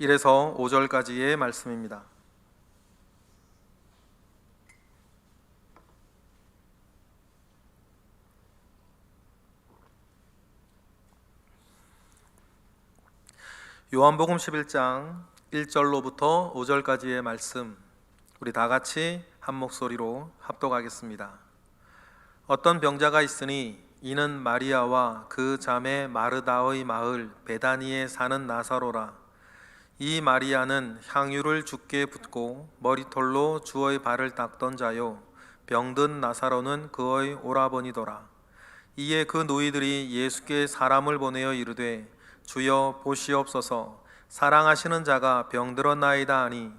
1에서 5절까지의 말씀입니다. 요한복음 11장 1절로부터 5절까지의 말씀, 우리 다 같이 한 목소리로 합독하겠습니다. 어떤 병자가 있으니 이는 마리아와 그 자매 마르다의 마을 베다니에 사는 나사로라. 이 마리아는 향유를 주께 붓고 머리털로 주의 발을 닦던 자요, 병든 나사로는 그의 오라버니더라. 이에 그 노이들이 예수께 사람을 보내어 이르되 주여 보시옵소서, 사랑하시는 자가 병들었나이다 하니,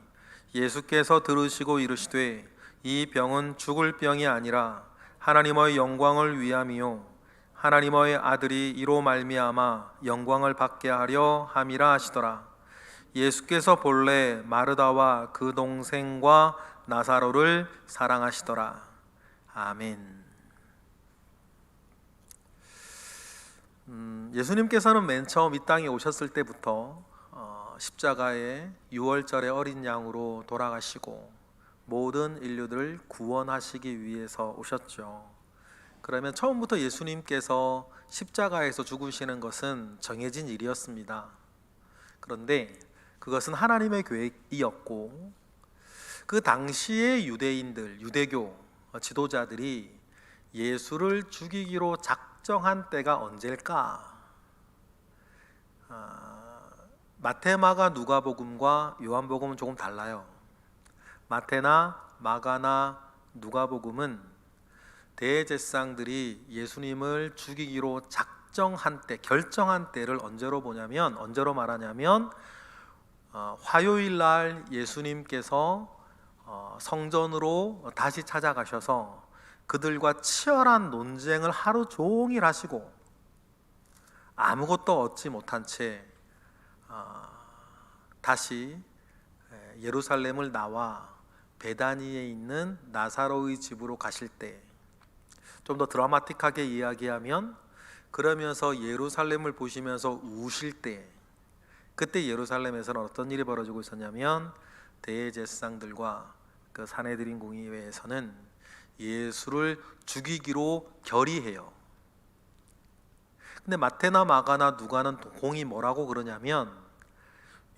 예수께서 들으시고 이르시되 이 병은 죽을 병이 아니라 하나님의 영광을 위함이요 하나님의 아들이 이로 말미암아 영광을 받게 하려 함이라 하시더라. 예수께서 본래 마르다와 그 동생과 나사로를 사랑하시더라. 아멘. 예수님께서는 맨 처음 이 땅에 오셨을 때부터 십자가에 6월절의 어린 양으로 돌아가시고 모든 인류들을 구원하시기 위해서 오셨죠. 그러면 처음부터 예수님께서 십자가에서 죽으시는 것은 정해진 일이었습니다. 그런데 그것은 하나님의 계획이었고, 그 당시의 유대인들, 유대교 지도자들이 예수를 죽이기로 작정한 때가 언제일까? 마태, 마가, 누가복음과 요한복음은 조금 달라요. 마태나 마가나 누가복음은 대제사장들이 예수님을 죽이기로 작정한 때, 결정한 때를 언제로 말하냐면 화요일 날 예수님께서 성전으로 다시 찾아가셔서 그들과 치열한 논쟁을 하루 종일 하시고 아무것도 얻지 못한 채 다시 예루살렘을 나와 베다니에 있는 나사로의 집으로 가실 때, 좀 더 드라마틱하게 이야기하면 그러면서 예루살렘을 보시면서 우실 때, 그때 예루살렘에서는 어떤 일이 벌어지고 있었냐면 대제사장들과 그 산헤드린 공의회에서는 예수를 죽이기로 결의해요. 근데 마태나 마가나 누가는 공이 뭐라고 그러냐면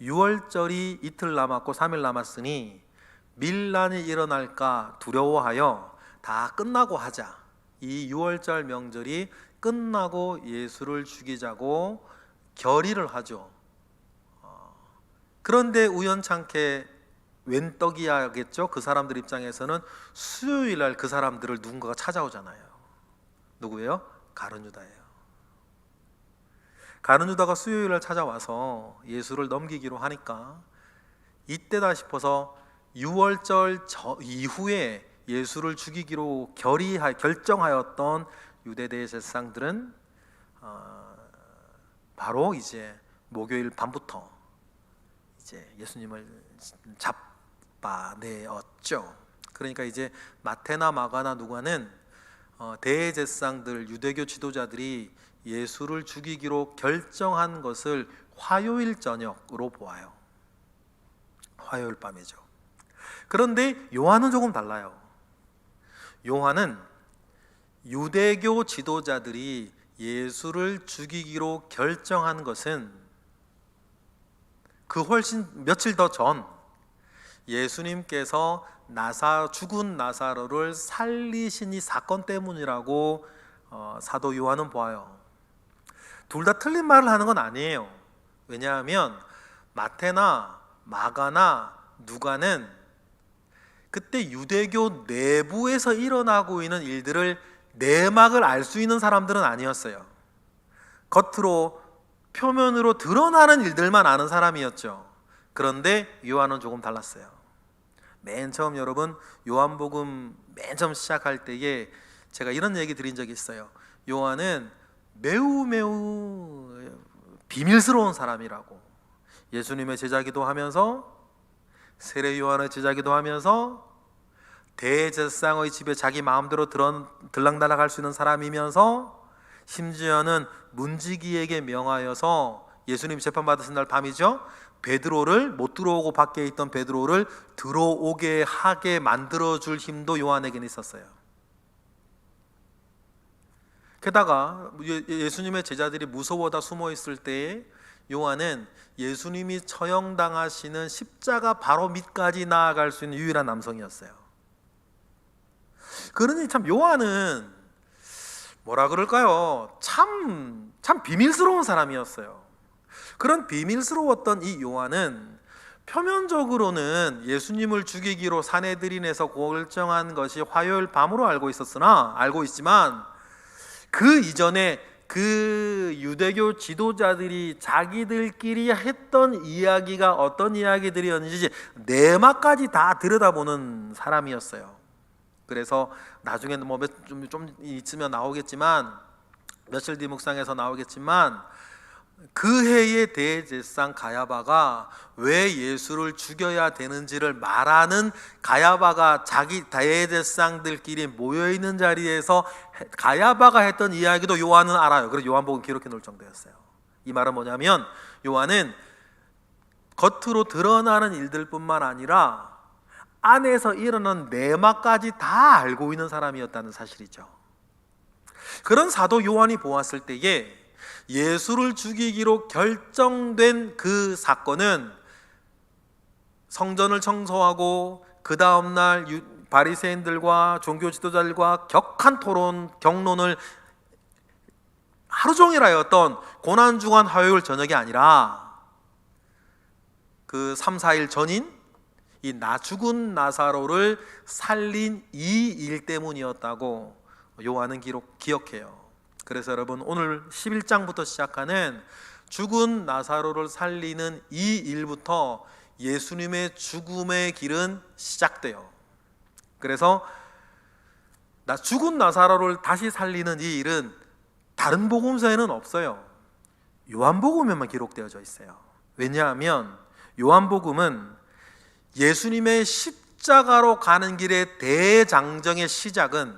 6월절이 이틀 남았고 3일 남았으니 밀란이 일어날까 두려워하여 다 끝나고 하자, 이 6월절 명절이 끝나고 예수를 죽이자고 결의를 하죠. 그런데 우연찮게 웬 떡이야겠죠? 그 사람들 입장에서는 수요일 날 그 사람들을 누군가가 찾아오잖아요. 누구예요? 가룟 유다예요. 가룟 유다가 수요일 날 찾아와서 예수를 넘기기로 하니까 이때다 싶어서 6월절 이후에 예수를 죽이기로 결정하였던 유대 대제사장들은 바로 이제 목요일 밤부터 이제 예수님을 잡아내었죠. 그러니까 이제 마태나 마가나 누가는 대제사장들, 유대교 지도자들이 예수를 죽이기로 결정한 것을 화요일 저녁으로 보아요. 화요일 밤이죠. 그런데 요한은 조금 달라요. 요한은 유대교 지도자들이 예수를 죽이기로 결정한 것은 그 훨씬 며칠 더 전 예수님께서 죽은 나사로를 살리신 이 사건 때문이라고 사도 요한은 보아요. 둘 다 틀린 말을 하는 건 아니에요. 왜냐하면 마태나 마가나 누가는 그때 유대교 내부에서 일어나고 있는 일들을 내막을 알 수 있는 사람들은 아니었어요. 겉으로 표면으로 드러나는 일들만 아는 사람이었죠. 그런데 요한은 조금 달랐어요. 맨 처음 여러분 요한복음 맨 처음 시작할 때에 제가 이런 얘기 드린 적이 있어요. 요한은 매우 비밀스러운 사람이라고. 예수님의 제자기도 하면서, 세례 요한의 제자기도 하면서, 대제사장의 집에 자기 마음대로 들락날락할 수 있는 사람이면서, 심지어는 문지기에게 명하여서 예수님 재판받으신 날 밤이죠. 베드로를, 못 들어오고 밖에 있던 베드로를 들어오게 하게 만들어줄 힘도 요한에게는 있었어요. 게다가 예수님의 제자들이 무서워다 숨어 있을 때에 요한은 예수님이 처형당하시는 십자가 바로 밑까지 나아갈 수 있는 유일한 남성이었어요. 그러니 참 요한은 뭐라 그럴까요? 참 비밀스러운 사람이었어요. 그런 비밀스러웠던 이 요한은 표면적으로는 예수님을 죽이기로 사내들인에서 결정한 것이 화요일 밤으로 알고 있지만 그 이전에 그 유대교 지도자들이 자기들끼리 했던 이야기가 어떤 이야기들이었는지 내막까지 다 들여다보는 사람이었어요. 그래서 나중에는 좀 있으면 나오겠지만, 며칠 뒤 묵상에서 나오겠지만, 그 해의 대제사장 가야바가 왜 예수를 죽여야 되는지를 말하는, 가야바가 자기 대제사장들끼리 모여있는 자리에서 가야바가 했던 이야기도 요한은 알아요. 그래서 요한복음 기록해 놓을 정도였어요. 이 말은 뭐냐면 요한은 겉으로 드러나는 일들뿐만 아니라 안에서 일어난 내막까지 다 알고 있는 사람이었다는 사실이죠. 그런 사도 요한이 보았을 때에 예수를 죽이기로 결정된 그 사건은 성전을 청소하고 그 다음날 바리새인들과 종교 지도자들과 격한 경론을 하루 종일 하였던 고난중한 화요일 저녁이 아니라 그 3, 4일 전인 이 죽은 나사로를 살린 이 일 때문이었다고 요한은 기억해요. 그래서 여러분, 오늘 11장부터 시작하는 죽은 나사로를 살리는 이 일부터 예수님의 죽음의 길은 시작돼요. 그래서 죽은 나사로를 다시 살리는 이 일은 다른 복음서에는 없어요. 요한복음에만 기록되어져 있어요. 왜냐하면 요한복음은 예수님의 십자가로 가는 길의 대장정의 시작은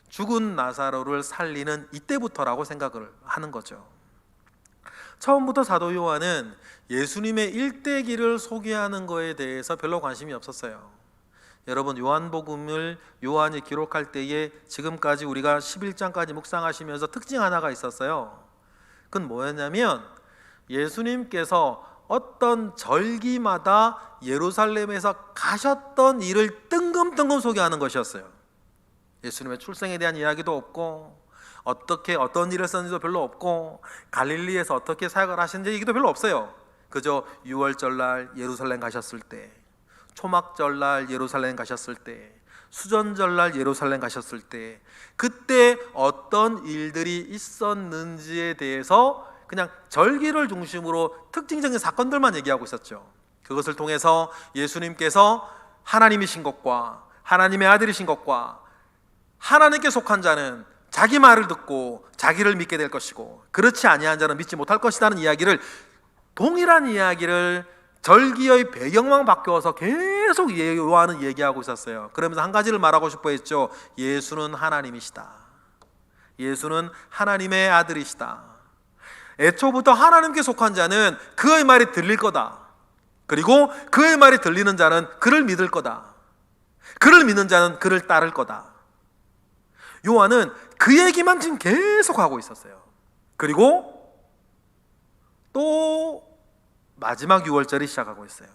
죽은 나사로를 살리는 이때부터라고 생각을 하는 거죠. 처음부터 사도 요한은 예수님의 일대기를 소개하는 것에 대해서 별로 관심이 없었어요. 여러분, 요한복음을 요한이 기록할 때에 지금까지 우리가 11장까지 묵상하시면서 특징 하나가 있었어요. 그건 뭐였냐면 예수님께서 어떤 절기마다 예루살렘에서 가셨던 일을 뜬금뜬금 소개하는 것이었어요. 예수님의 출생에 대한 이야기도 없고, 어떤 일을 썼는지도 별로 없고, 갈릴리에서 어떻게 사역을 하시는지 얘기도 별로 없어요. 그저 유월절날 예루살렘 가셨을 때, 초막절날 예루살렘 가셨을 때, 수전절날 예루살렘 가셨을 때, 그때 어떤 일들이 있었는지에 대해서 그냥 절기를 중심으로 특징적인 사건들만 얘기하고 있었죠. 그것을 통해서 예수님께서 하나님이신 것과 하나님의 아들이신 것과 하나님께 속한 자는 자기 말을 듣고 자기를 믿게 될 것이고 그렇지 아니한 자는 믿지 못할 것이라는 이야기를, 동일한 이야기를 절기의 배경만 바뀌어서 계속 요한은 얘기하고 있었어요. 그러면서 한 가지를 말하고 싶어 했죠. 예수는 하나님이시다. 예수는 하나님의 아들이시다. 애초부터 하나님께 속한 자는 그의 말이 들릴 거다. 그리고 그의 말이 들리는 자는 그를 믿을 거다. 그를 믿는 자는 그를 따를 거다. 요한은 그 얘기만 지금 계속 하고 있었어요. 그리고 또 마지막 6월절이 시작하고 있어요.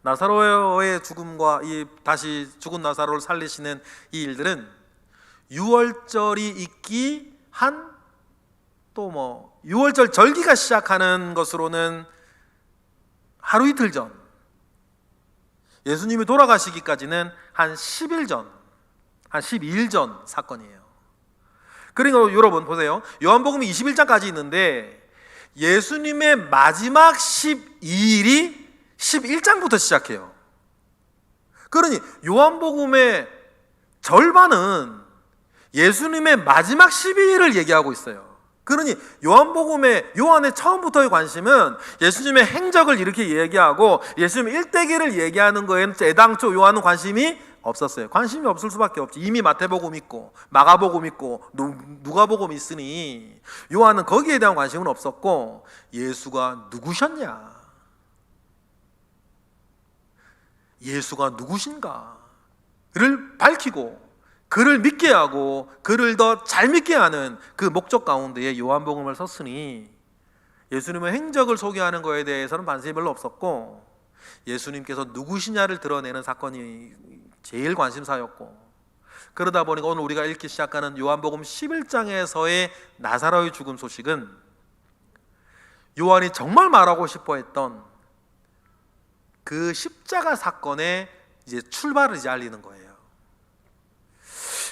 나사로의 죽음과 이 다시 죽은 나사로를 살리시는 이 일들은 6월절이 있기 한 6월절 절기가 시작하는 것으로는 하루 이틀 전, 예수님이 돌아가시기까지는 한 10일 전, 한 12일 전 사건이에요. 그러니까 여러분 보세요. 요한복음이 21장까지 있는데 예수님의 마지막 12일이 11장부터 시작해요. 그러니 요한복음의 절반은 예수님의 마지막 12일을 얘기하고 있어요. 그러니 요한의 처음부터의 관심은 예수님의 행적을 이렇게 얘기하고 예수님의 일대기를 얘기하는 거에는 애당초 요한은 관심이 없었어요. 관심이 없을 수밖에 없지. 이미 마태복음 있고 마가복음 있고 누가복음 있으니 요한은 거기에 대한 관심은 없었고, 예수가 누구셨냐, 예수가 누구신가를 밝히고 그를 믿게 하고 그를 더 잘 믿게 하는 그 목적 가운데에 요한복음을 썼으니, 예수님의 행적을 소개하는 것에 대해서는 관심이 별로 없었고, 예수님께서 누구시냐를 드러내는 사건이 제일 관심사였고, 그러다 보니까 오늘 우리가 읽기 시작하는 요한복음 11장에서의 나사로의 죽음 소식은 요한이 정말 말하고 싶어 했던 그 십자가 사건의 이제 출발을 이제 알리는 거예요.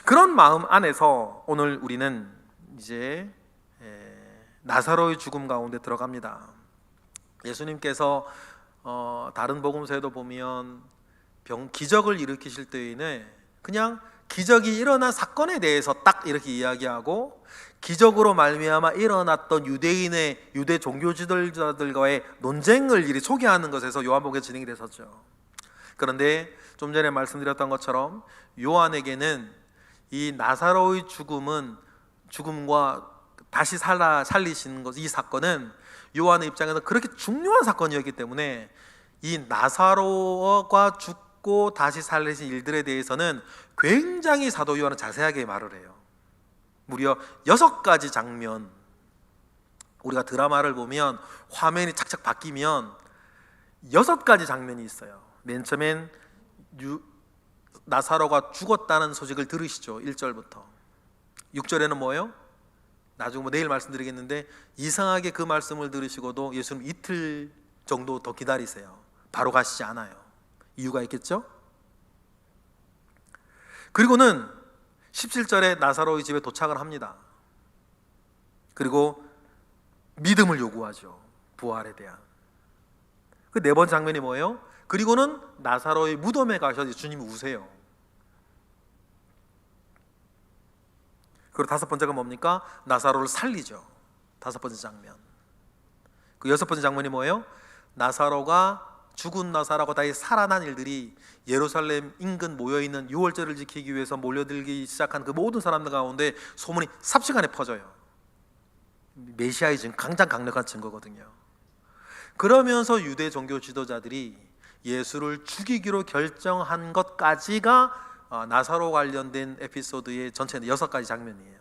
그런 마음 안에서 오늘 우리는 이제 나사로의 죽음 가운데 들어갑니다. 예수님께서 다른 복음서에도 보면 기적을 일으키실 때에는 그냥 기적이 일어난 사건에 대해서 딱 이렇게 이야기하고, 기적으로 말미암아 일어났던 유대 종교 지도자들과의 논쟁을 이리 소개하는 것에서 요한복음이 진행이 됐었죠. 그런데 좀 전에 말씀드렸던 것처럼 요한에게는 이 나사로의 죽음과 다시 살리시는 것, 이 사건은 요한의 입장에서 그렇게 중요한 사건이었기 때문에 이 나사로가 죽고 다시 살리신 일들에 대해서는 굉장히 사도 요한은 자세하게 말을 해요. 무려 6가지 장면, 우리가 드라마를 보면 화면이 착착 바뀌면 6가지 장면이 있어요. 맨 처음엔 나사로가 죽었다는 소식을 들으시죠. 1절부터 6절에는 뭐예요? 나중에 내일 말씀드리겠는데, 이상하게 그 말씀을 들으시고도 예수님 이틀 정도 더 기다리세요. 바로 가시지 않아요. 이유가 있겠죠? 그리고는 17절에 나사로의 집에 도착을 합니다. 그리고 믿음을 요구하죠. 부활에 대한. 그 4번째 장면이 뭐예요? 그리고는 나사로의 무덤에 가셔서 주님이 우세요. 그리고 5번째가 뭡니까? 나사로를 살리죠. 5번째 장면. 그 6번째 장면이 뭐예요? 나사로가, 죽은 나사로가 다시 살아난 일들이 예루살렘 인근 모여있는 유월절을 지키기 위해서 몰려들기 시작한 그 모든 사람들 가운데 소문이 삽시간에 퍼져요. 메시아의 가장 강력한 증거거든요. 그러면서 유대 종교 지도자들이 예수를 죽이기로 결정한 것까지가 나사로 관련된 에피소드의 전체 6가지 장면이에요.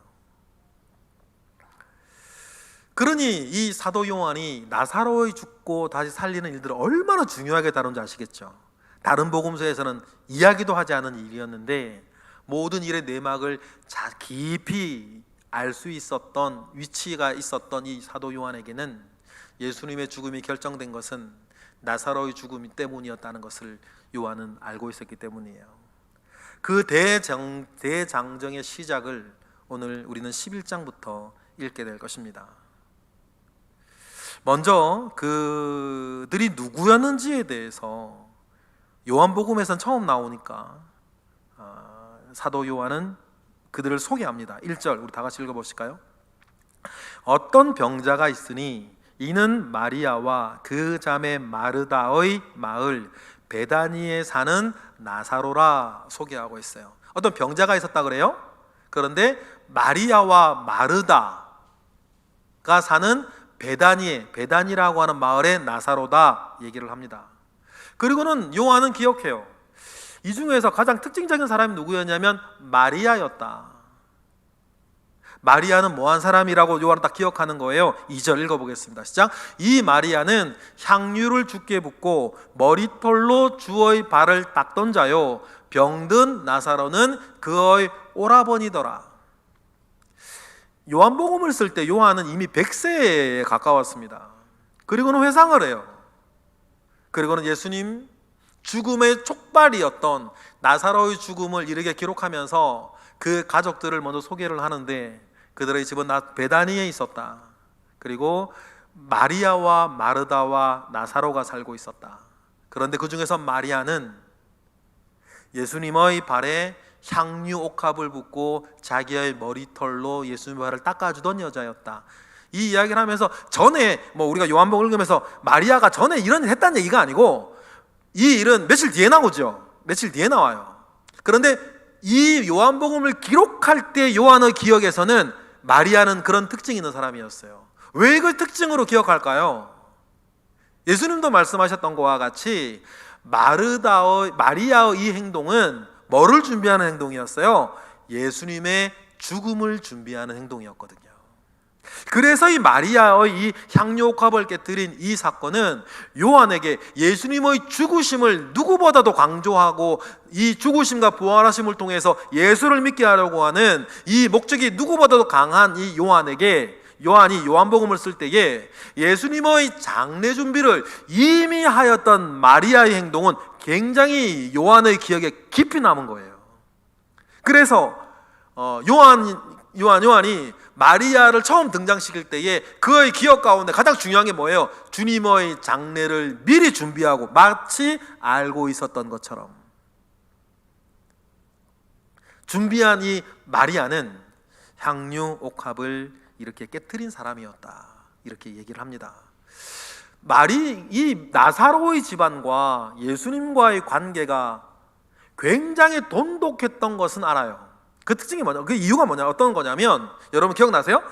그러니 이 사도 요한이 나사로의 죽고 다시 살리는 일들을 얼마나 중요하게 다룬지 아시겠죠? 다른 복음서에서는 이야기도 하지 않은 일이었는데, 모든 일의 내막을 깊이 알 수 있었던, 위치가 있었던 이 사도 요한에게는 예수님의 죽음이 결정된 것은 나사로의 죽음 때문이었다는 것을 요한은 알고 있었기 때문이에요. 그 대장정의 시작을 오늘 우리는 11장부터 읽게 될 것입니다. 먼저 그들이 누구였는지에 대해서 요한복음에서는 처음 나오니까 사도 요한은 그들을 소개합니다. 1절 우리 다 같이 읽어보실까요? 어떤 병자가 있으니 이는 마리아와 그 자매 마르다의 마을 베다니에 사는 나사로라 소개하고 있어요. 어떤 병자가 있었다 그래요? 그런데 마리아와 마르다가 사는 베다니라고 하는 마을의 나사로다 얘기를 합니다. 그리고는 요한은 기억해요. 이 중에서 가장 특징적인 사람이 누구였냐면 마리아였다. 마리아는 뭐한 사람이라고 요한은 딱 기억하는 거예요. 2절 읽어보겠습니다. 시작. 이 마리아는 향유를 주께 붓고 머리털로 주의 발을 닦던 자요, 병든 나사로는 그의 오라버니더라. 요한복음을 쓸 때 요한은 이미 100세에 가까웠습니다. 그리고는 회상을 해요. 그리고는 예수님 죽음의 촉발이었던 나사로의 죽음을 이르게 기록하면서 그 가족들을 먼저 소개를 하는데, 그들의 집은 베다니에 있었다. 그리고 마리아와 마르다와 나사로가 살고 있었다. 그런데 그 중에서 마리아는 예수님의 발에 향유 옥합을 붓고 자기의 머리털로 예수님의 발을 닦아주던 여자였다. 이 이야기를 하면서 전에 우리가 요한복음 읽으면서 마리아가 전에 이런 일 했다는 얘기가 아니고, 이 일은 며칠 뒤에 나오죠. 며칠 뒤에 나와요. 그런데 이 요한복음을 기록할 때 요한의 기억에서는 마리아는 그런 특징이 있는 사람이었어요. 왜 그 특징으로 기억할까요? 예수님도 말씀하셨던 것과 같이 마리아의 이 행동은 뭐를 준비하는 행동이었어요? 예수님의 죽음을 준비하는 행동이었거든요. 그래서 이 마리아의 이 향유옥합을 깨뜨린 이 사건은 요한에게 예수님의 죽으심을 누구보다도 강조하고 이 죽으심과 부활하심을 통해서 예수를 믿게 하려고 하는 이 목적이 누구보다도 강한 이 요한에게, 요한이 요한복음을 쓸 때에 예수님의 장례 준비를 이미 하였던 마리아의 행동은 굉장히 요한의 기억에 깊이 남은 거예요. 그래서 요한이 마리아를 처음 등장시킬 때에 그의 기억 가운데 가장 중요한 게 뭐예요? 주님의 장례를 미리 준비하고 마치 알고 있었던 것처럼 준비한 이 마리아는 향유 옥합을 이렇게 깨트린 사람이었다, 이렇게 얘기를 합니다. 이 나사로의 집안과 예수님과의 관계가 굉장히 돈독했던 것은 알아요. 그 특징이 뭐냐? 그 이유가 뭐냐? 어떤 거냐면, 여러분 기억나세요?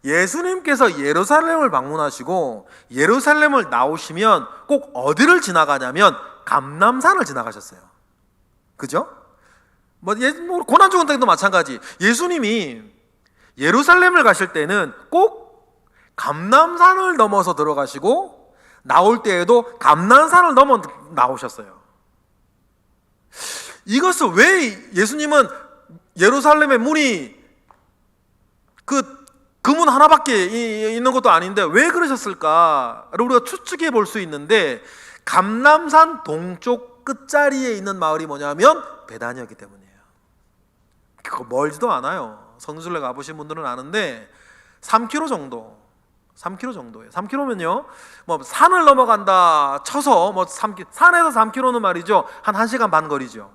예수님께서 예루살렘을 방문하시고 예루살렘을 나오시면 꼭 어디를 지나가냐면 감람산을 지나가셨어요. 그죠? 고난주간 때도 마찬가지. 예수님이 예루살렘을 가실 때는 꼭 감람산을 넘어서 들어가시고 나올 때에도 감람산을 넘어 나오셨어요. 이것을 왜 예수님은 예루살렘의 문이 그 문 하나밖에 있는 것도 아닌데 왜 그러셨을까를 우리가 추측해 볼 수 있는데, 감람산 동쪽 끝자리에 있는 마을이 뭐냐면 베다니였기 때문이에요. 그거 멀지도 않아요. 성지순례 가보신 분들은 아는데 3km 정도, 3km 정도예요. 3km면요, 뭐 산을 넘어간다 쳐서 산에서 3km는 말이죠, 한 1시간 반 거리죠.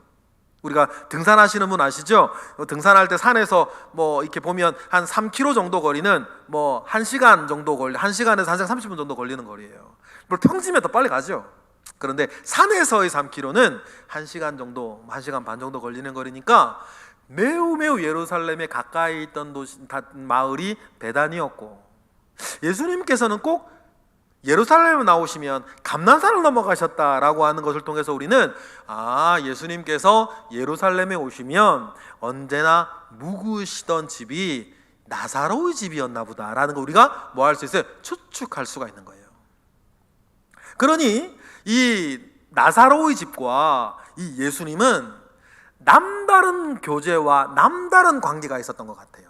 우리가 등산하시는 분 아시죠? 등산할 때 산에서 뭐 이렇게 보면 한 3km 정도 거리는 뭐 1시간 정도 1시간에서 1시간 30분 정도 걸리는 거리예요. 물론 평지면 더 빨리 가죠. 그런데 산에서의 3km는 1시간 정도, 1시간 반 정도 걸리는 거리니까 매우 예루살렘에 가까이 있던 마을이 베단이었고, 예수님께서는 꼭 예루살렘에 나오시면 감람산을 넘어가셨다라고 하는 것을 통해서 우리는 예수님께서 예루살렘에 오시면 언제나 묵으시던 집이 나사로의 집이었나 보다라는 거 우리가 뭐 할 수 있어요? 추측할 수가 있는 거예요. 그러니 이 나사로의 집과 이 예수님은 남다른 교제와 남다른 관계가 있었던 것 같아요.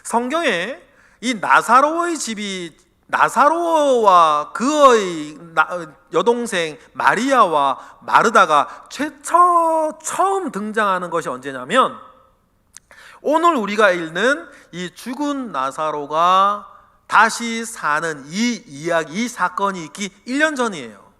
성경에 이 나사로의 집이, 나사로와 그의 여동생 마리아와 마르다가 처음 등장하는 것이 언제냐면 오늘 우리가 읽는 이 죽은 나사로가 다시 사는 이 이야기, 이 사건이 있기 1년 전이에요.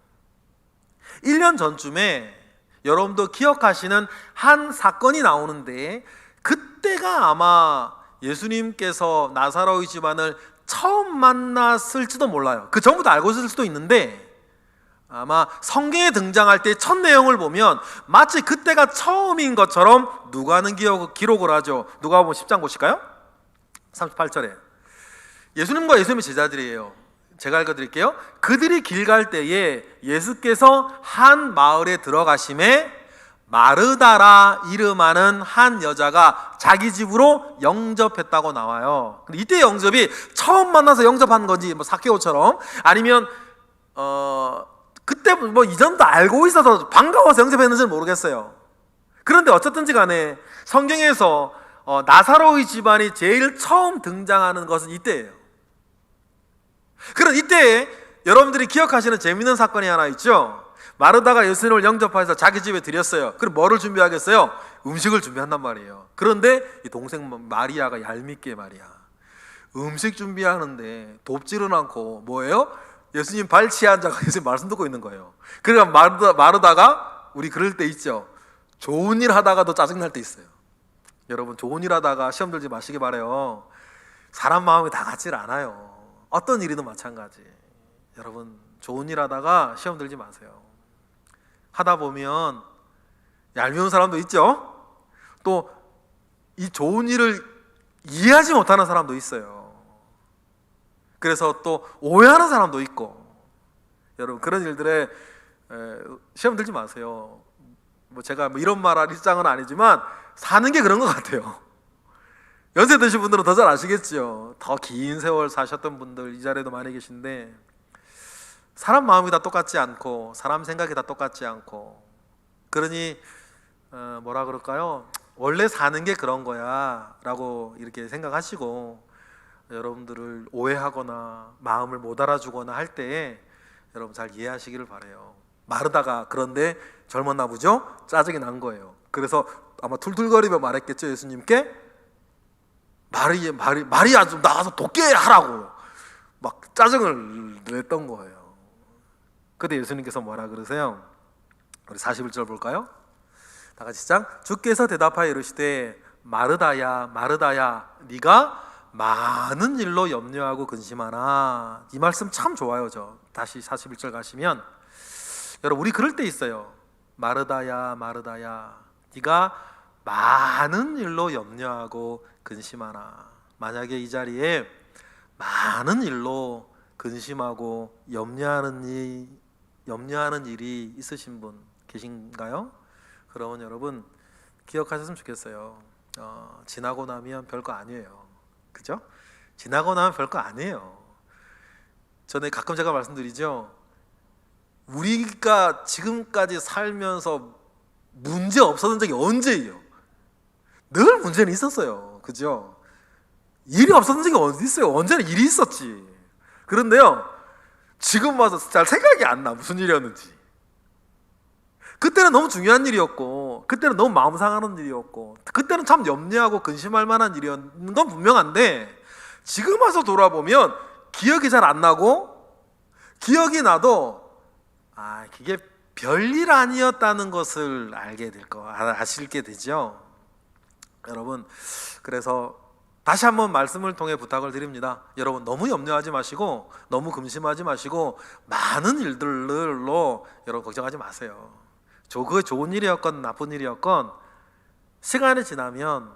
1년 전쯤에 여러분도 기억하시는 한 사건이 나오는데, 그때가 아마 예수님께서 나사로의 집안을 처음 만났을지도 몰라요. 그 전부터 알고 있을 수도 있는데, 아마 성경에 등장할 때 첫 내용을 보면 마치 그때가 처음인 것처럼 누가는 기록을 하죠. 누가복음 10장 보실까요? 38절에 예수님과 예수님의 제자들이에요. 제가 읽어드릴게요. 그들이 길 갈 때에 예수께서 한 마을에 들어가심에 마르다라 이름하는 한 여자가 자기 집으로 영접했다고 나와요. 근데 이때 영접이 처음 만나서 영접한 건지, 뭐 삭개오처럼, 아니면 그때 뭐 이전도 알고 있어서 반가워서 영접했는지는 모르겠어요. 그런데 어쨌든지 간에 성경에서 나사로의 집안이 제일 처음 등장하는 것은 이때예요. 그럼 이때에 여러분들이 기억하시는 재밌는 사건이 하나 있죠. 마르다가 예수님을 영접해서 자기 집에 들였어요. 그럼 뭐를 준비하겠어요? 음식을 준비한단 말이에요. 그런데 이 동생 마리아가 얄밉게 말이야, 음식 준비하는데 돕지를 않고 뭐예요? 예수님 발치에 앉아서 예수님 말씀 듣고 있는 거예요. 그러니까 마르다가, 우리 그럴 때 있죠, 좋은 일 하다가도 짜증날 때 있어요. 여러분, 좋은 일 하다가 시험 들지 마시기 바라요. 사람 마음이 다 같질 않아요. 어떤 일이든 마찬가지. 여러분, 좋은 일 하다가 시험 들지 마세요. 하다 보면 얄미운 사람도 있죠. 또 이 좋은 일을 이해하지 못하는 사람도 있어요. 그래서 또 오해하는 사람도 있고. 여러분 그런 일들에 시험 들지 마세요. 뭐 제가 이런 말할 입장은 아니지만 사는 게 그런 것 같아요. 연세 드신 분들은 더 잘 아시겠죠. 더 긴 세월 사셨던 분들 이 자리에도 많이 계신데, 사람 마음이 다 똑같지 않고 사람 생각이 다 똑같지 않고, 그러니 뭐라 그럴까요? 원래 사는 게 그런 거야 라고 이렇게 생각하시고 여러분들을 오해하거나 마음을 못 알아주거나 할 때에 여러분 잘 이해하시기를 바라요. 마르다가 그런데 젊었나 보죠? 짜증이 난 거예요. 그래서 아마 툴툴거리며 말했겠죠. 예수님께 마리아 좀 나가서 돕게 하라고 막 짜증을 냈던 거예요. 그때 예수님께서 뭐라 그러세요? 우리 41절 볼까요? 다 같이 시작. 주께서 대답하여 이르시되 마르다야 마르다야 네가 많은 일로 염려하고 근심하나. 이 말씀 참 좋아요. 저 다시 41절 가시면, 여러분 우리 그럴 때 있어요. 마르다야 마르다야 네가 많은 일로 염려하고 근심하나. 만약에 이 자리에 많은 일로 근심하고 염려하는 일이 있으신 분 계신가요? 그러면 여러분 기억하셨으면 좋겠어요. 지나고 나면 별거 아니에요. 그죠? 지나고 나면 별거 아니에요. 전에 가끔 제가 말씀드리죠. 우리가 지금까지 살면서 문제 없었던 적이 언제예요? 늘 문제는 있었어요. 그죠? 일이 없었던 적이 어디 있어요? 언제나 일이 있었지. 그런데요, 지금 와서 잘 생각이 안 나. 무슨 일이었는지. 그때는 너무 중요한 일이었고, 그때는 너무 마음 상하는 일이었고, 그때는 참 염려하고 근심할 만한 일이었는 건 분명한데, 지금 와서 돌아보면 기억이 잘 안 나고, 기억이 나도 그게 별일 아니었다는 것을 아시게 되죠. 여러분, 그래서 다시 한번 말씀을 통해 부탁을 드립니다. 여러분 너무 염려하지 마시고 너무 근심하지 마시고 많은 일들로 여러분 걱정하지 마세요. 그게 좋은 일이었건 나쁜 일이었건 시간이 지나면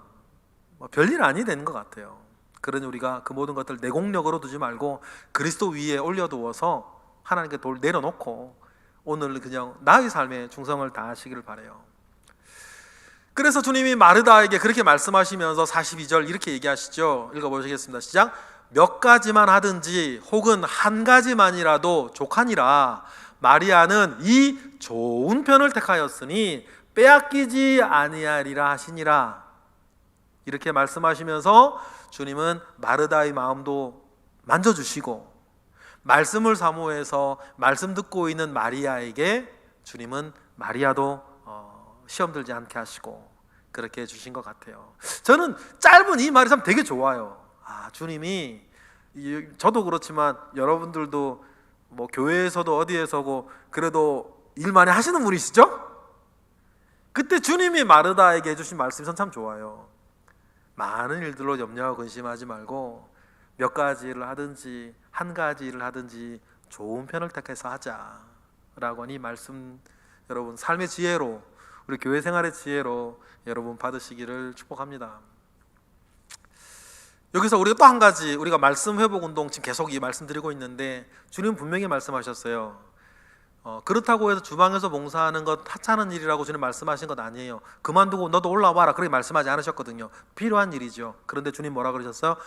별일 아니 되는 것 같아요. 그러니 우리가 그 모든 것들 내공력으로 두지 말고 그리스도 위에 올려두어서 하나님께 내려놓고 오늘 그냥 나의 삶에 충성을 다하시기를 바라요. 그래서 주님이 마르다에게 그렇게 말씀하시면서 42절 이렇게 얘기하시죠. 읽어보시겠습니다. 시작. 몇 가지만 하든지 혹은 한 가지만이라도 족하니라. 마리아는 이 좋은 편을 택하였으니 빼앗기지 아니하리라 하시니라. 이렇게 말씀하시면서 주님은 마르다의 마음도 만져주시고, 말씀을 사모해서 말씀 듣고 있는 마리아에게 주님은 마리아도 시험 들지 않게 하시고 그렇게 해주신 것 같아요. 저는 짧은 이 말이 참 되게 좋아요. 주님이, 저도 그렇지만 여러분들도 뭐 교회에서도 어디에서고 그래도 일 많이 하시는 분이시죠? 그때 주님이 마르다에게 해주신 말씀이 참 좋아요. 많은 일들로 염려하고 근심하지 말고 몇 가지 일을 하든지 한 가지 일을 하든지 좋은 편을 택해서 하자라고 하니, 말씀 여러분 삶의 지혜로, 우리 교회 생활의 지혜로 여러분 받으시기를 축복합니다. 여기서 우리가 또 한 가지, 우리가 말씀 회복 운동 지금 계속 이 말씀드리고 있는데 주님 분명히 말씀하셨어요. 그렇다고 해서 주방에서 봉사하는 것 하찮은 일이라고 주님 말씀하신 것 아니에요. 그만두고 너도 올라와라 그렇게 말씀하지 않으셨거든요. 필요한 일이죠. 그런데 주님 뭐라 그러셨어요?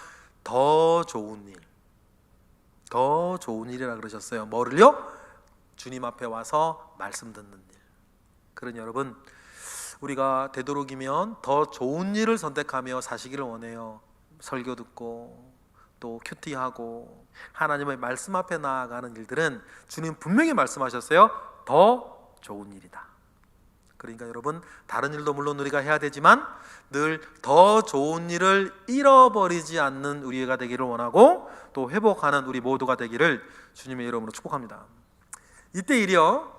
더 좋은 일, 더 좋은 일이라 그러셨어요. 뭐를요? 주님 앞에 와서 말씀 듣는 일. 그러니 여러분 우리가 되도록이면 더 좋은 일을 선택하며 사시기를 원해요. 설교 듣고 또 큐티하고 하나님의 말씀 앞에 나아가는 일들은 주님 분명히 말씀하셨어요. 더 좋은 일이다. 그러니까 여러분 다른 일도 물론 우리가 해야 되지만 늘 더 좋은 일을 잃어버리지 않는 우리가 되기를 원하고 또 회복하는 우리 모두가 되기를 주님의 이름으로 축복합니다. 이때 일이요,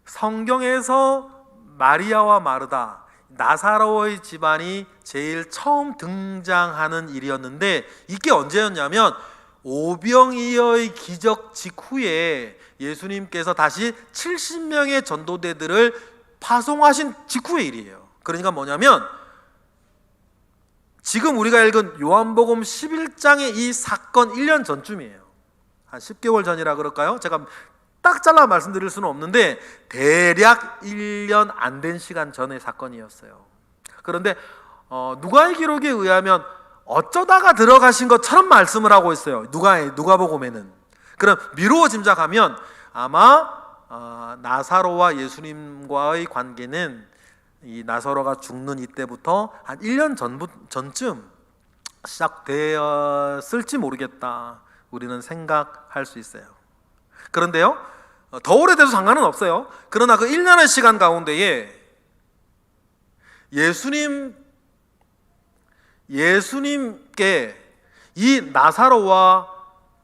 성경에서 마리아와 마르다, 나사로의 집안이 제일 처음 등장하는 일이었는데, 이게 언제였냐면 오병이어의 기적 직후에 예수님께서 다시 70명의 전도대들을 파송하신 직후의 일이에요. 그러니까 뭐냐면 지금 우리가 읽은 요한복음 11장의 이 사건 1년 전쯤이에요. 한 10개월 전이라 그럴까요? 제가 딱 잘라 말씀드릴 수는 없는데 대략 1년 안 된 시간 전의 사건이었어요. 그런데 누가의 기록에 의하면 어쩌다가 들어가신 것처럼 말씀을 하고 있어요. 누가복음에는. 그럼 미루어 짐작하면 아마 나사로와 예수님과의 관계는 이 나사로가 죽는 이때부터 한 1년 전쯤 시작되었을지 모르겠다. 우리는 생각할 수 있어요. 그런데요, 더 오래돼도 상관은 없어요. 그러나 그 1년의 시간 가운데에 예수님께 이 나사로와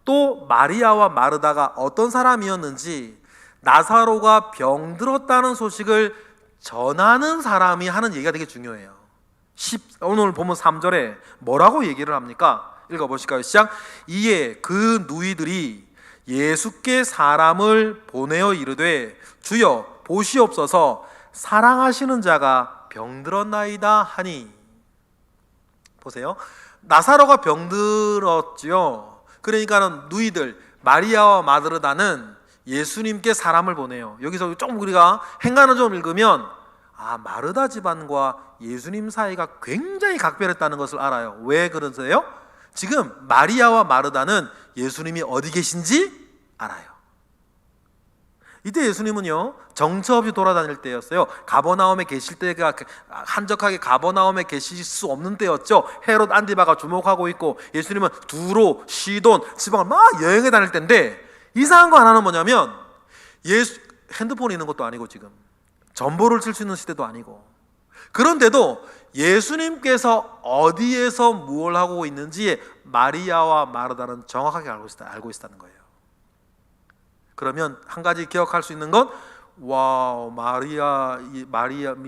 또 마리아와 마르다가 어떤 사람이었는지, 나사로가 병들었다는 소식을 전하는 사람이 하는 얘기가 되게 중요해요. 오늘 보면 3절에 뭐라고 얘기를 합니까? 읽어보실까요? 시작. 이에 그 누이들이 예수께 사람을 보내어 이르되 주여 보시옵소서 사랑하시는 자가 병들었나이다 하니. 보세요. 나사로가 병들었지요. 그러니까는 누이들 마리아와 마르다는 예수님께 사람을 보내요. 여기서 좀 우리가 행간을 좀 읽으면 마르다 집안과 예수님 사이가 굉장히 각별했다는 것을 알아요. 왜 그러세요? 지금 마리아와 마르다는 예수님이 어디 계신지 알아요. 이때 예수님은요 정처 없이 돌아다닐 때였어요. 가버나움에 계실 때가 한적하게 가버나움에 계실 수 없는 때였죠. 헤롯 안디바가 주목하고 있고 예수님은 두로, 시돈 지방을 막 여행해 다닐 때인데, 이상한 거 하나는 뭐냐면 핸드폰이 있는 것도 아니고 지금 전보를 칠 수 있는 시대도 아니고, 그런데도 예수님께서 어디에서 무엇을 하고 있는지 마리아와 마르다는 정확하게 알고 있다는 거예요. 그러면 한 가지 기억할 수 있는 건 마리아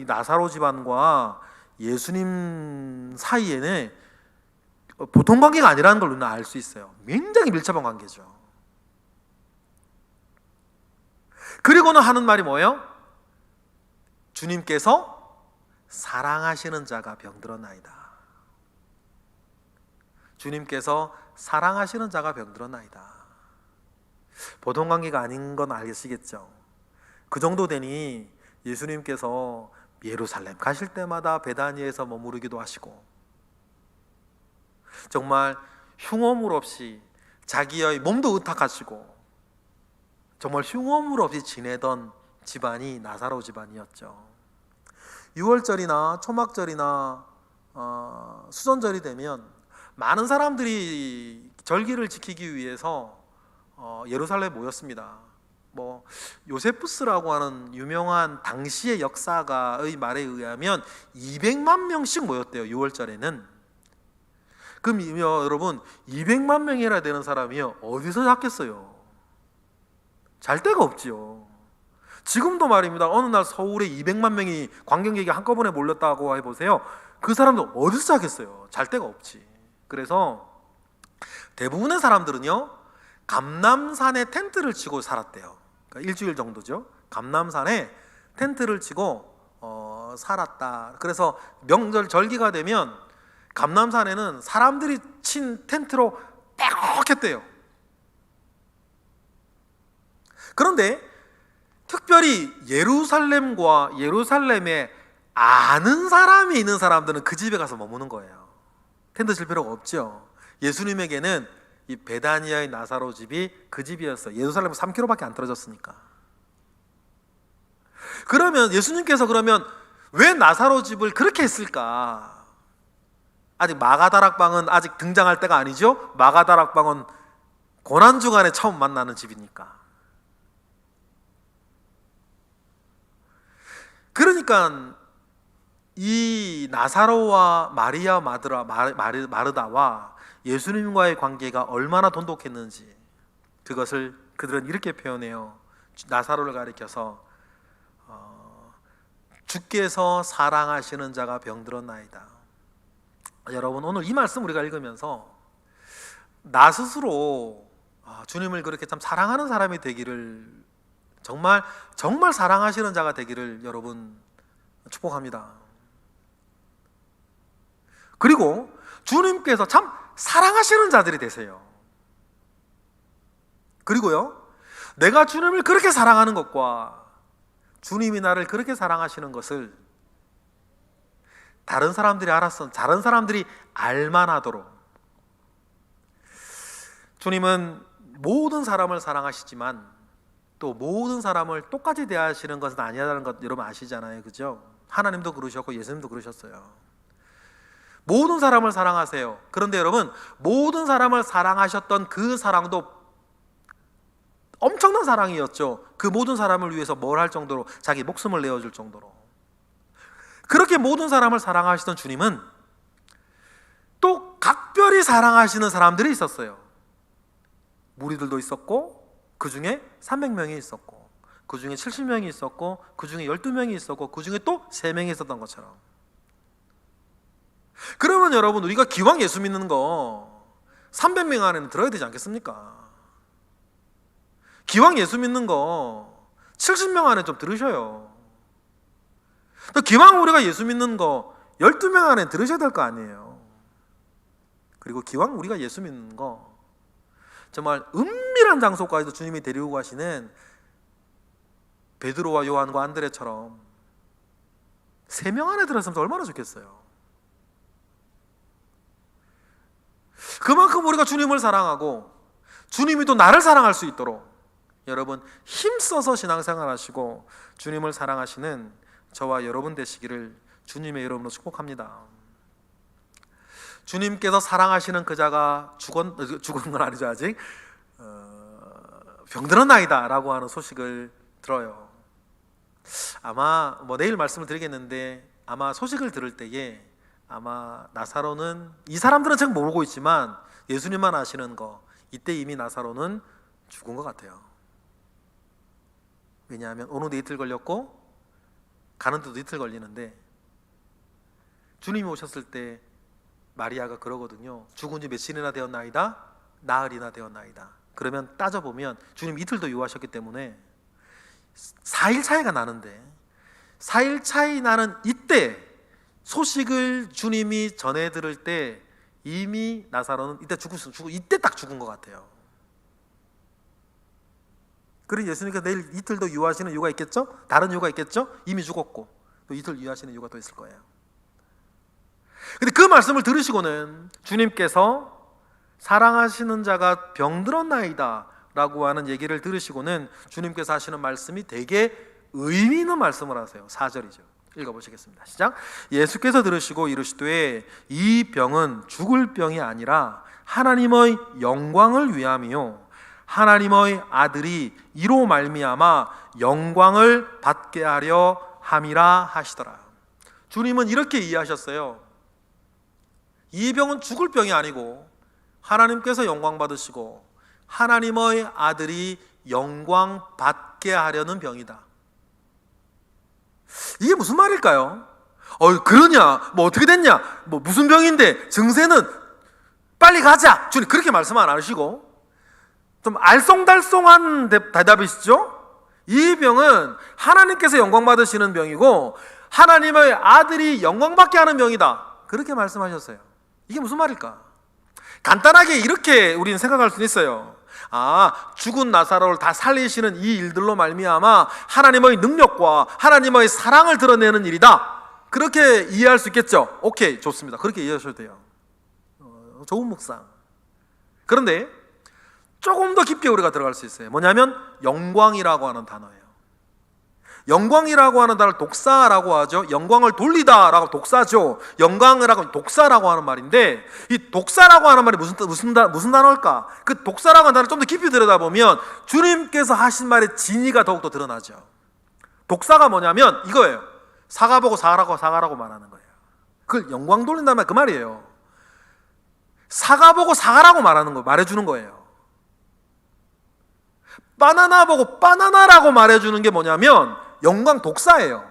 나사로 집안과 예수님 사이에는 보통 관계가 아니라는 걸 우리는 알 수 있어요. 굉장히 밀접한 관계죠. 그리고는 하는 말이 뭐예요? 주님께서 사랑하시는 자가 병들었나이다. 주님께서 사랑하시는 자가 병들었나이다. 보통 관계가 아닌 건 알겠시겠죠. 그 정도 되니 예수님께서 예루살렘 가실 때마다 베다니에서 머무르기도 하시고, 정말 흉어물 없이 자기의 몸도 의탁하시고 정말 흉어물 없이 지내던 집안이 나사로 집안이었죠. 6월절이나 초막절이나 수전절이 되면 많은 사람들이 절기를 지키기 위해서 예루살렘에 모였습니다. 요세푸스라고 하는 유명한 당시의 역사가의 말에 의하면 200만 명씩 모였대요. 6월절에는. 그럼 여러분 200만 명이나 되는 사람이요 어디서 잡겠어요? 잘 데가 없지요. 지금도 말입니다. 어느 날 서울에 200만 명이 관광객이 한꺼번에 몰렸다고 해보세요. 그 사람들 어디서 자겠어요? 잘 데가 없지. 그래서 대부분의 사람들은요 감람산에 텐트를 치고 살았대요. 그러니까 일주일 정도죠. 감람산에 텐트를 치고 살았다. 그래서 명절 절기가 되면 감람산에는 사람들이 친 텐트로 빼곡했대요. 그런데 특별히 예루살렘과 예루살렘에 아는 사람이 있는 사람들은 그 집에 가서 머무는 거예요. 텐트 칠 필요가 없죠. 예수님에게는 이 베다니아의 나사로 집이 그 집이었어요. 예루살렘 3km밖에 안 떨어졌으니까. 그러면 예수님께서 왜 나사로 집을 그렇게 했을까? 아직 마가다락방은 아직 등장할 때가 아니죠. 마가다락방은 고난주간에 처음 만나는 집이니까. 그러니까 이 나사로와 마리아 마르다와 예수님과의 관계가 얼마나 돈독했는지 그것을 그들은 이렇게 표현해요. 나사로를 가리켜서 주께서 사랑하시는 자가 병들었나이다. 여러분 오늘 이 말씀 우리가 읽으면서 나 스스로 주님을 그렇게 참 사랑하는 사람이 되기를 정말 정말 사랑하시는 자가 되기를 여러분 축복합니다. 그리고 주님께서 참 사랑하시는 자들이 되세요. 그리고요, 내가 주님을 그렇게 사랑하는 것과 주님이 나를 그렇게 사랑하시는 것을 다른 사람들이 알았어, 다른 사람들이 알만하도록, 주님은 모든 사람을 사랑하시지만 또 모든 사람을 똑같이 대하시는 것은 아니라는 것 여러분 아시잖아요, 그죠? 하나님도 그러셨고 예수님도 그러셨어요. 모든 사람을 사랑하세요. 그런데 여러분, 모든 사람을 사랑하셨던 그 사랑도 엄청난 사랑이었죠. 그 모든 사람을 위해서 뭘 할 정도로, 자기 목숨을 내어줄 정도로. 그렇게 모든 사람을 사랑하시던 주님은 또 각별히 사랑하시는 사람들이 있었어요. 무리들도 있었고, 그 중에 300명이 있었고, 그 중에 70명이 있었고, 그 중에 12명이 있었고, 그 중에 또 3명이 있었던 것처럼. 그러면 여러분, 우리가 기왕 예수 믿는 거 300명 안에는 들어야 되지 않겠습니까? 기왕 예수 믿는 거 70명 안에 좀 들으셔요. 또 기왕 우리가 예수 믿는 거 12명 안에 들으셔야 될 거 아니에요. 그리고 기왕 우리가 예수 믿는 거 정말 은밀한 장소까지도 주님이 데리고 가시는 베드로와 요한과 안드레처럼 3명 안에 들었으면 얼마나 좋겠어요. 그만큼 우리가 주님을 사랑하고 주님이 또 나를 사랑할 수 있도록 여러분 힘써서 신앙생활 하시고 주님을 사랑하시는 저와 여러분 되시기를 주님의 이름으로 축복합니다. 주님께서 사랑하시는 그 자가 죽은 건 아니죠, 아직. 병들었나이다 라고 하는 소식을 들어요. 아마 내일 말씀을 드리겠는데, 아마 소식을 들을 때에 아마 나사로는, 이 사람들은 잘 모르고 있지만 예수님만 아시는 거, 이때 이미 나사로는 죽은 것 같아요. 왜냐하면 오는데 이틀 걸렸고 가는 데도 이틀 걸리는데, 주님이 오셨을 때 마리아가 그러거든요. 죽은 지 며칠이나 되었나이다, 나흘이나 되었나이다. 그러면 따져보면 주님 이틀도 유하셨기 때문에 4일 차이가 나는데, 4일 차이 나는 이때 소식을 주님이 전해 들을 때 이미 나사로는 이때 딱 죽은 것 같아요. 그리고 예수님께서 내일 이틀 더 유하시는 이유가 있겠죠? 다른 이유가 있겠죠? 이미 죽었고 또 이틀 유하시는 이유가 또 있을 거예요. 근데 그 말씀을 들으시고는 주님께서 사랑하시는 자가 병들었나이다 라고 하는 얘기를 들으시고는 주님께서 하시는 말씀이 되게 의미 있는 말씀을 하세요. 4절이죠. 읽어보시겠습니다. 시작. 예수께서 들으시고 이르시되 이 병은 죽을 병이 아니라 하나님의 영광을 위함이요 하나님의 아들이 이로 말미암아 영광을 받게 하려 함이라 하시더라. 주님은 이렇게 이해하셨어요. 이 병은 죽을 병이 아니고 하나님께서 영광 받으시고 하나님의 아들이 영광 받게 하려는 병이다. 이게 무슨 말일까요? 그러냐? 어떻게 됐냐? 무슨 병인데? 증세는 빨리 가자. 주님 그렇게 말씀 안 하시고 좀 알쏭달쏭한 대답이시죠? 이 병은 하나님께서 영광 받으시는 병이고 하나님의 아들이 영광 받게 하는 병이다. 그렇게 말씀하셨어요. 이게 무슨 말일까? 간단하게 이렇게 우리는 생각할 수 있어요. 죽은 나사로를 다 살리시는 이 일들로 말미암아 하나님의 능력과 하나님의 사랑을 드러내는 일이다. 그렇게 이해할 수 있겠죠? 오케이, 좋습니다. 그렇게 이해하셔도 돼요. 좋은 묵상. 그런데 조금 더 깊게 우리가 들어갈 수 있어요. 뭐냐면 영광이라고 하는 단어예요. 영광이라고 하는 단어를 독사라고 하죠. 영광을 돌리다라고 독사죠. 영광을 하고 독사라고 하는 말인데, 이 독사라고 하는 말이 무슨 단어일까? 그 독사라고 하는 단어를 좀 더 깊이 들여다보면 주님께서 하신 말의 진의가 더욱더 드러나죠. 독사가 뭐냐면 이거예요. 사과 보고 사과라고 말하는 거예요. 그걸 영광 돌린다는 말 그 말이에요. 사과 보고 사과라고 말해주는 거예요. 바나나 보고 바나나라고 말해주는 게 뭐냐면 영광 독사예요.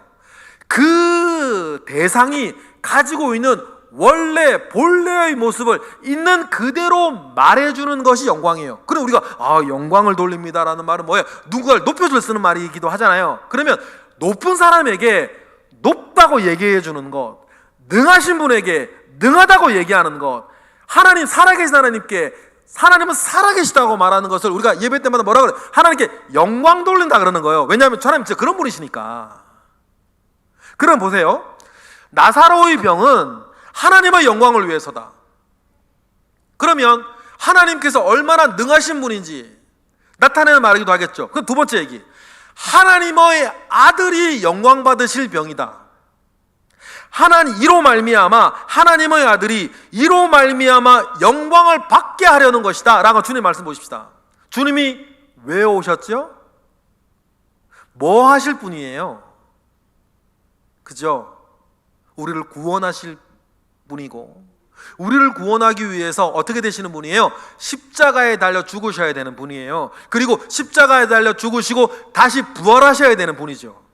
그 대상이 가지고 있는 원래 본래의 모습을 있는 그대로 말해주는 것이 영광이에요. 그럼 우리가 영광을 돌립니다라는 말은 뭐예요? 누군가를 높여줄 쓰는 말이기도 하잖아요. 그러면 높은 사람에게 높다고 얘기해 주는 것, 능하신 분에게 능하다고 얘기하는 것, 하나님 살아계신 하나님께 하나님은 살아계시다고 말하는 것을 우리가 예배 때마다 뭐라 그래? 하나님께 영광 돌린다 그러는 거예요. 왜냐하면 하나님 진짜 그런 분이시니까. 그럼 보세요. 나사로의 병은 하나님의 영광을 위해서다. 그러면 하나님께서 얼마나 능하신 분인지 나타내는 말이기도 하겠죠. 그럼 두 번째 얘기, 하나님의 아들이 영광 받으실 병이다. 이로 말미암아 하나님의 아들이 이로 말미암아 영광을 받게 하려는 것이다 라고 주님 말씀 보십시다. 주님이 왜 오셨죠? 뭐 하실 분이에요? 그죠? 우리를 구원하실 분이고, 우리를 구원하기 위해서 어떻게 되시는 분이에요? 십자가에 달려 죽으셔야 되는 분이에요. 그리고 십자가에 달려 죽으시고 다시 부활하셔야 되는 분이죠.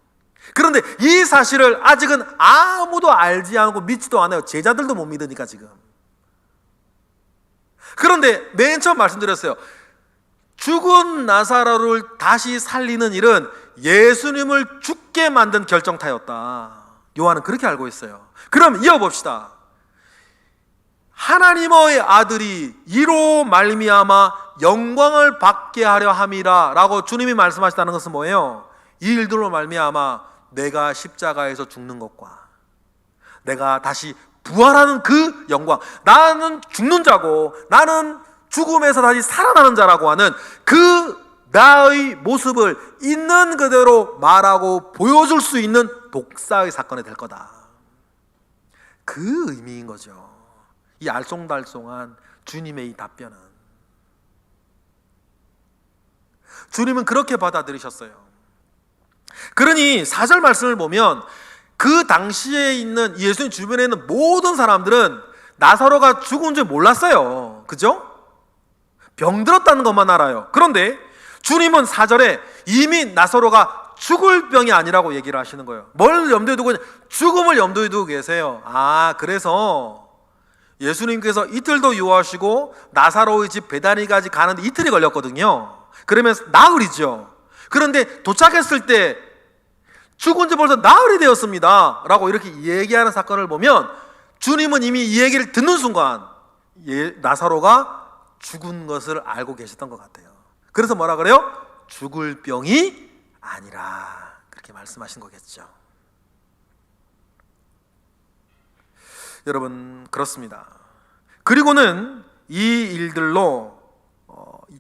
그런데 이 사실을 아직은 아무도 알지 않고 믿지도 않아요. 제자들도 못 믿으니까 지금. 그런데 맨 처음 말씀드렸어요. 죽은 나사로를 다시 살리는 일은 예수님을 죽게 만든 결정타였다. 요한은 그렇게 알고 있어요. 그럼 이어봅시다. 하나님의 아들이 이로 말미암아 영광을 받게 하려 함이라 라고 주님이 말씀하셨다는 것은 뭐예요? 이 일들로 말미암아 내가 십자가에서 죽는 것과 내가 다시 부활하는 그 영광, 나는 죽는 자고 나는 죽음에서 다시 살아나는 자라고 하는 그 나의 모습을 있는 그대로 말하고 보여줄 수 있는 독사의 사건이 될 거다. 그 의미인 거죠. 이 알쏭달쏭한 주님의 이 답변은. 주님은 그렇게 받아들이셨어요. 그러니 4절 말씀을 보면 그 당시에 있는 예수님 주변에 있는 모든 사람들은 나사로가 죽은 줄 몰랐어요. 그죠? 병들었다는 것만 알아요. 그런데 주님은 4절에 이미 나사로가 죽을 병이 아니라고 얘기를 하시는 거예요. 뭘 염두에 두고 있냐? 죽음을 염두에 두고 계세요. 그래서 예수님께서 이틀도 유하시고 나사로의 집 베다니까지 가는데 이틀이 걸렸거든요. 그러면 나흘이죠. 그런데 도착했을 때 죽은 지 벌써 나흘이 되었습니다 라고 이렇게 얘기하는 사건을 보면 주님은 이미 이 얘기를 듣는 순간 나사로가 죽은 것을 알고 계셨던 것 같아요. 그래서 뭐라 그래요? 죽을 병이 아니라 그렇게 말씀하신 거겠죠. 여러분 그렇습니다. 그리고는 이 일들로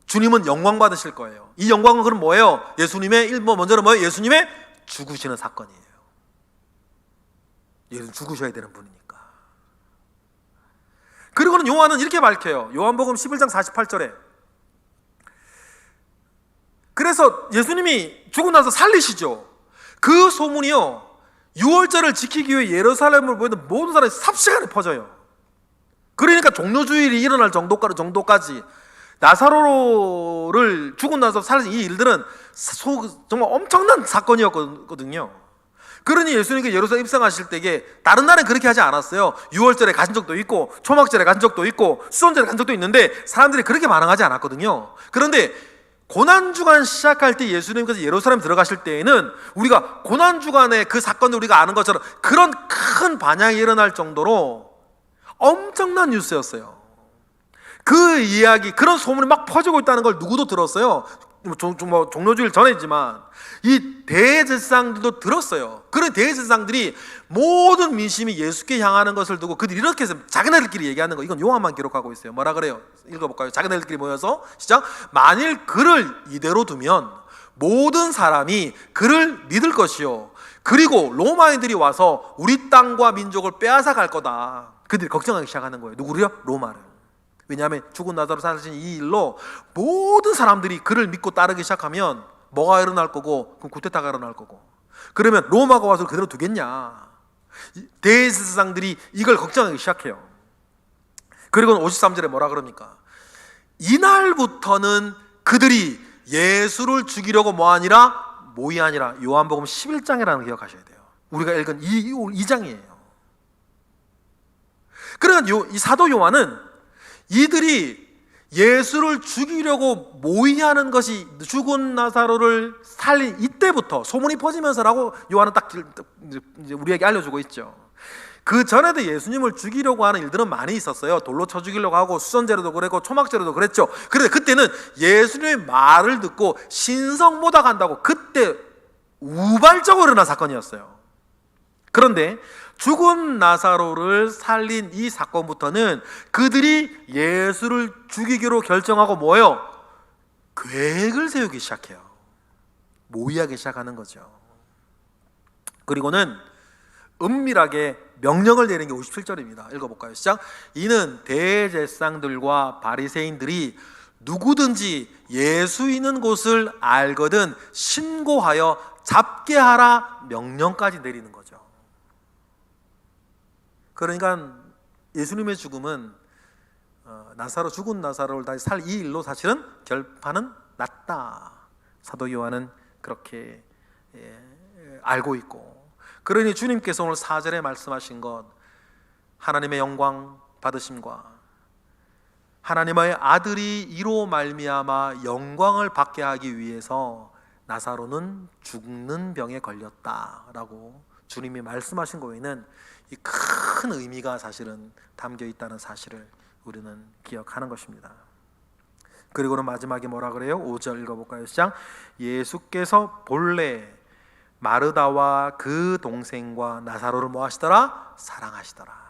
주님은 영광 받으실 거예요. 이 영광은 그럼 뭐예요? 예수님의 먼저는 뭐예요? 예수님의 죽으시는 사건이에요. 예수님 죽으셔야 되는 분이니까. 그리고는 요한은 이렇게 밝혀요. 요한복음 11장 48절에 그래서 예수님이 죽고 나서 살리시죠. 그 소문이요 6월절을 지키기 위해 예루살렘을 보이는 모든 사람이 삽시간에 퍼져요. 그러니까 종료주일이 일어날 정도까지 나사로를 죽고 나서 살린 이 일들은 정말 엄청난 사건이었거든요. 그러니 예수님께서 예루살렘 입성하실 때에 다른 날은 그렇게 하지 않았어요. 6월절에 가신 적도 있고 초막절에 가신 적도 있고 수선절에 간 적도 있는데 사람들이 그렇게 반응하지 않았거든요. 그런데 고난주간 시작할 때 예수님께서 예루살렘 들어가실 때에는 우리가 고난주간의 그 사건을 우리가 아는 것처럼 그런 큰 반향이 일어날 정도로 엄청난 뉴스였어요. 그 이야기, 그런 소문이 막 퍼지고 있다는 걸 누구도 들었어요. 종료주일 전이지만 이 대제사장들도 들었어요. 그런 대제사장들이 모든 민심이 예수께 향하는 것을 두고 그들이 이렇게 해서 자기네들끼리 얘기하는 거, 이건 요한만 기록하고 있어요. 뭐라 그래요? 읽어볼까요? 자기네들끼리 모여서 시작. 만일 그를 이대로 두면 모든 사람이 그를 믿을 것이요 그리고 로마인들이 와서 우리 땅과 민족을 빼앗아 갈 거다. 그들이 걱정하기 시작하는 거예요. 누구를요? 로마를. 왜냐하면 죽은 나사로 사신 이 일로 모든 사람들이 그를 믿고 따르기 시작하면 뭐가 일어날 거고, 그럼 구테타가 일어날 거고, 그러면 로마가 와서 그대로 두겠냐. 대제사장들이 이걸 걱정하기 시작해요. 그리고 53절에 뭐라 그럽니까? 이날부터는 그들이 예수를 죽이려고 뭐이 아니라 요한복음 11장이라는 거 기억하셔야 돼요. 우리가 읽은 이 장이에요. 그러니까 이 사도 요한은 이들이 예수를 죽이려고 모의하는 것이 죽은 나사로를 살린 이때부터 소문이 퍼지면서라고 요한은 딱 이제 우리에게 알려주고 있죠. 그 전에도 예수님을 죽이려고 하는 일들은 많이 있었어요. 돌로 쳐 죽이려고 하고 수선제로도 그랬고 초막제로도 그랬죠. 그런데 그때는 예수님의 말을 듣고 신성 모독한다고 그때 우발적으로 일어난 사건이었어요. 그런데 죽은 나사로를 살린 이 사건부터는 그들이 예수를 죽이기로 결정하고 뭐예요? 계획을 세우기 시작해요. 모의하기 시작하는 거죠. 그리고는 은밀하게 명령을 내리는 게 57절입니다. 읽어볼까요? 시작. 이는 대제사장들과 바리새인들이 누구든지 예수 있는 곳을 알거든 신고하여 잡게 하라 명령까지 내리는 거죠. 그러니까 예수님의 죽음은 죽은 나사로를 다시 살 이 일로 사실은 결판은 났다. 사도 요한은 그렇게 알고 있고, 그러니 주님께서 오늘 4절에 말씀하신 것, 하나님의 영광 받으심과 하나님의 아들이 이로 말미암아 영광을 받게 하기 위해서 나사로는 죽는 병에 걸렸다라고 주님이 말씀하신 거에는 이 큰 의미가 사실은 담겨 있다는 사실을 우리는 기억하는 것입니다. 그리고는 마지막에 뭐라 그래요? 5절 읽어볼까요? 시작. 예수께서 본래 마르다와 그 동생과 나사로를 뭐 하시더라? 사랑하시더라.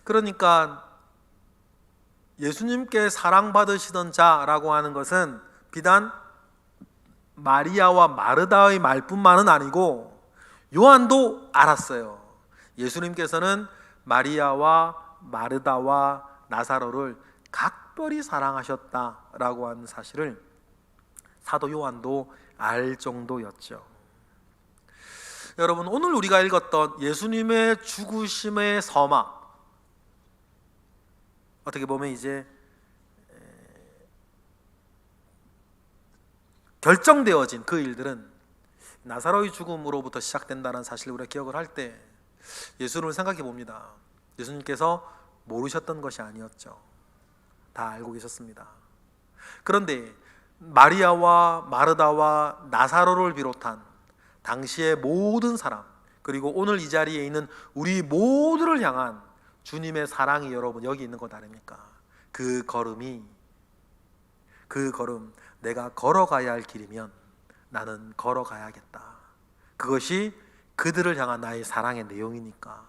그러니까 예수님께 사랑받으시던 자라고 하는 것은 비단 마리아와 마르다의 말뿐만은 아니고 요한도 알았어요. 예수님께서는 마리아와 마르다와 나사로를 각별히 사랑하셨다라고 하는 사실을 사도 요한도 알 정도였죠. 여러분, 오늘 우리가 읽었던 예수님의 죽으심의 서막, 어떻게 보면 이제 결정되어진 그 일들은 나사로의 죽음으로부터 시작된다는 사실을 우리가 기억을 할 때 예수님을 생각해 봅니다. 예수님께서 모르셨던 것이 아니었죠. 다 알고 계셨습니다. 그런데 마리아와 마르다와 나사로를 비롯한 당시의 모든 사람, 그리고 오늘 이 자리에 있는 우리 모두를 향한 주님의 사랑이 여러분 여기 있는 것 아닙니까? 그 걸음, 내가 걸어가야 할 길이면 나는 걸어가야겠다. 그것이 그들을 향한 나의 사랑의 내용이니까.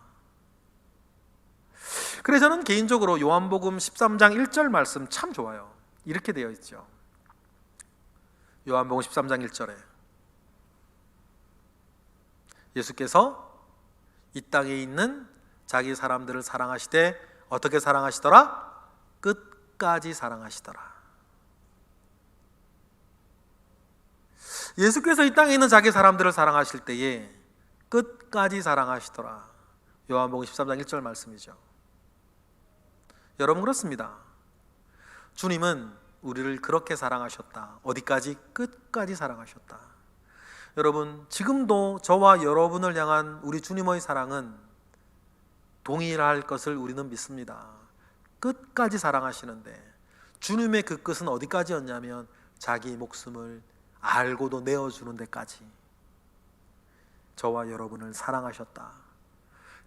그래서 저는 개인적으로 요한복음 13장 1절 말씀 참 좋아요. 이렇게 되어 있죠. 요한복음 13장 1절에 예수께서 이 땅에 있는 자기 사람들을 사랑하시되 어떻게 사랑하시더라? 끝까지 사랑하시더라. 예수께서 이 땅에 있는 자기 사람들을 사랑하실 때에 끝까지 사랑하시더라. 요한복음 13장 1절 말씀이죠. 여러분, 그렇습니다. 주님은 우리를 그렇게 사랑하셨다. 어디까지? 끝까지 사랑하셨다. 여러분, 지금도 저와 여러분을 향한 우리 주님의 사랑은 동일할 것을 우리는 믿습니다. 끝까지 사랑하시는데 주님의 그 끝은 어디까지였냐면 자기 목숨을 알고도 내어주는 데까지 저와 여러분을 사랑하셨다.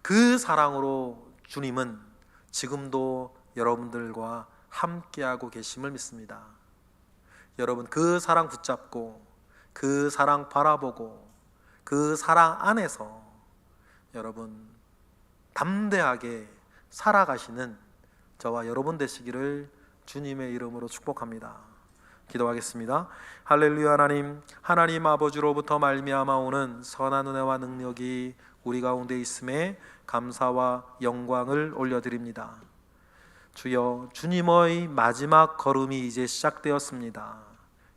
그 사랑으로 주님은 지금도 여러분들과 함께하고 계심을 믿습니다. 여러분, 그 사랑 붙잡고 그 사랑 바라보고 그 사랑 안에서 여러분 담대하게 살아가시는 저와 여러분 되시기를 주님의 이름으로 축복합니다. 기도하겠습니다. 할렐루야. 하나님 아버지로부터 말미암아 오는 선한 은혜와 능력이 우리 가운데 있음에 감사와 영광을 올려드립니다. 주여, 주님의 마지막 걸음이 이제 시작되었습니다.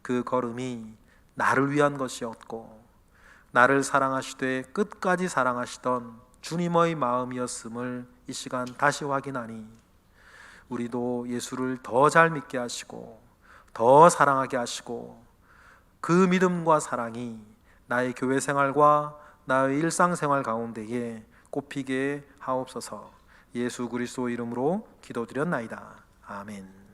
그 걸음이 나를 위한 것이었고 나를 사랑하시되 끝까지 사랑하시던 주님의 마음이었음을 이 시간 다시 확인하니 우리도 예수를 더 잘 믿게 하시고 더 사랑하게 하시고 그 믿음과 사랑이 나의 교회 생활과 나의 일상생활 가운데에 꽃피게 하옵소서. 예수 그리스도 이름으로 기도드렸나이다. 아멘.